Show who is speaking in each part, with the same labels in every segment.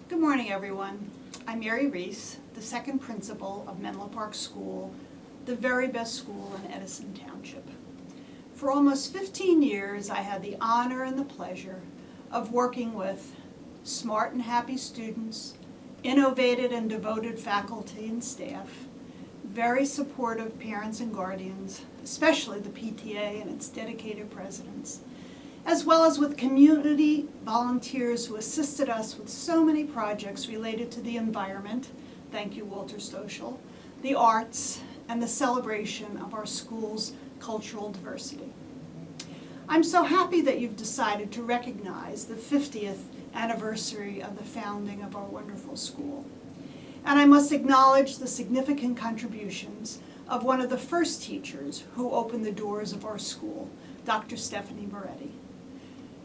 Speaker 1: Good morning, everyone. I'm Mary Reece, the second principal of Menlo Park School, the very best school in Edison Township. For almost 15 years, I had the honor and the pleasure of working with smart and happy students, innovative and devoted faculty and staff, very supportive parents and guardians, especially the PTA and its dedicated presidents, as well as with community volunteers who assisted us with so many projects related to the environment, thank you Walter Stoschel, the arts, and the celebration of our school's cultural diversity. I'm so happy that you've decided to recognize the 50th anniversary of the founding of our wonderful school. And I must acknowledge the significant contributions of one of the first teachers who opened the doors of our school, Dr. Stephanie Moretti.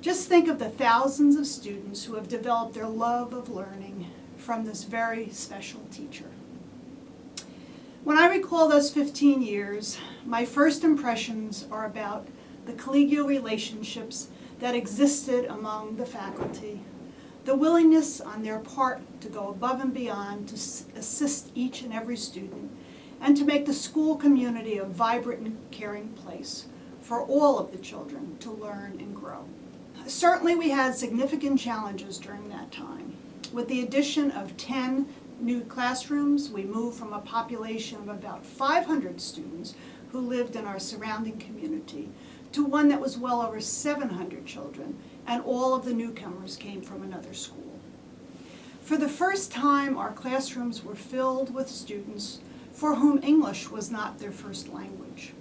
Speaker 1: Just think of the thousands of students who have developed their love of learning from this very special teacher. When I recall those 15 years, my first impressions are about the collegial relationships that existed among the faculty, the willingness on their part to go above and beyond to assist each and every student, and to make the school community a vibrant and caring place for all of the children to learn and grow. Certainly we had significant challenges during that time. With the addition of 10 new classrooms, we moved from a population of about 500 students who lived in our surrounding community to one that was well over 700 children, and all of the newcomers came from another school. For the first time, our classrooms were filled with students for whom English was not their first language.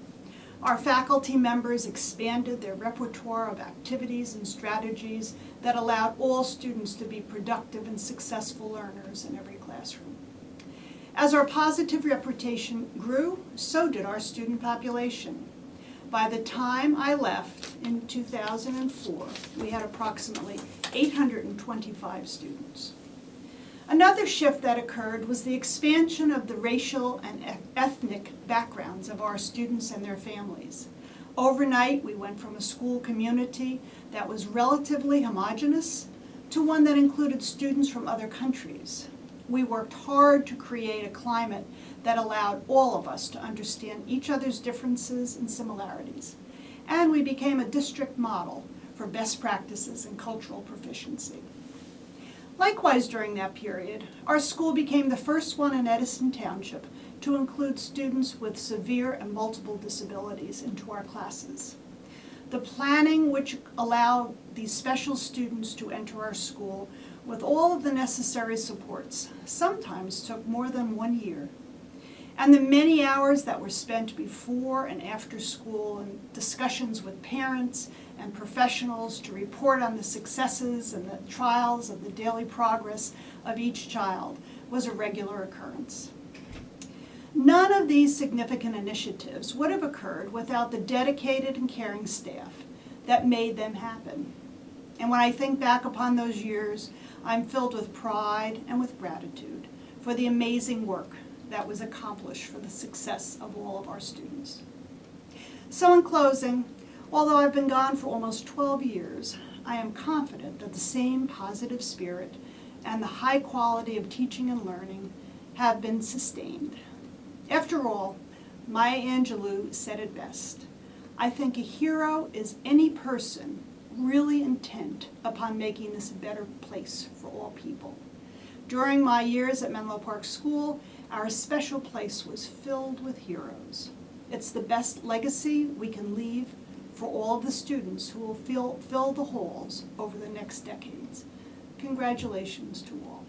Speaker 1: Our faculty members expanded their repertoire of activities and strategies that allowed all students to be productive and successful learners in every classroom. As our positive reputation grew, so did our student population. By the time I left in 2004, we had approximately 825 students. Another shift that occurred was the expansion of the racial and ethnic backgrounds of our students and their families. Overnight, we went from a school community that was relatively homogeneous to one that included students from other countries. We worked hard to create a climate that allowed all of us to understand each other's differences and similarities. And we became a district model for best practices and cultural proficiency. Likewise, during that period, our school became the first one in Edison Township to include students with severe and multiple disabilities into our classes. The planning which allowed these special students to enter our school with all of the necessary supports sometimes took more than 1 year. And the many hours that were spent before and after school in discussions with parents and professionals to report on the successes and the trials of the daily progress of each child was a regular occurrence. None of these significant initiatives would have occurred without the dedicated and caring staff that made them happen. And when I think back upon those years, I'm filled with pride and with gratitude for the amazing work that was accomplished for the success of all of our students. So in closing, although I've been gone for almost 12 years, I am confident that the same positive spirit and the high quality of teaching and learning have been sustained. After all, Maya Angelou said it best. I think a hero is any person really intent upon making this a better place for all people. During my years at Menlo Park School, our special place was filled with heroes. It's the best legacy we can leave for all of the students who will fill the halls over the next decades. Congratulations to all.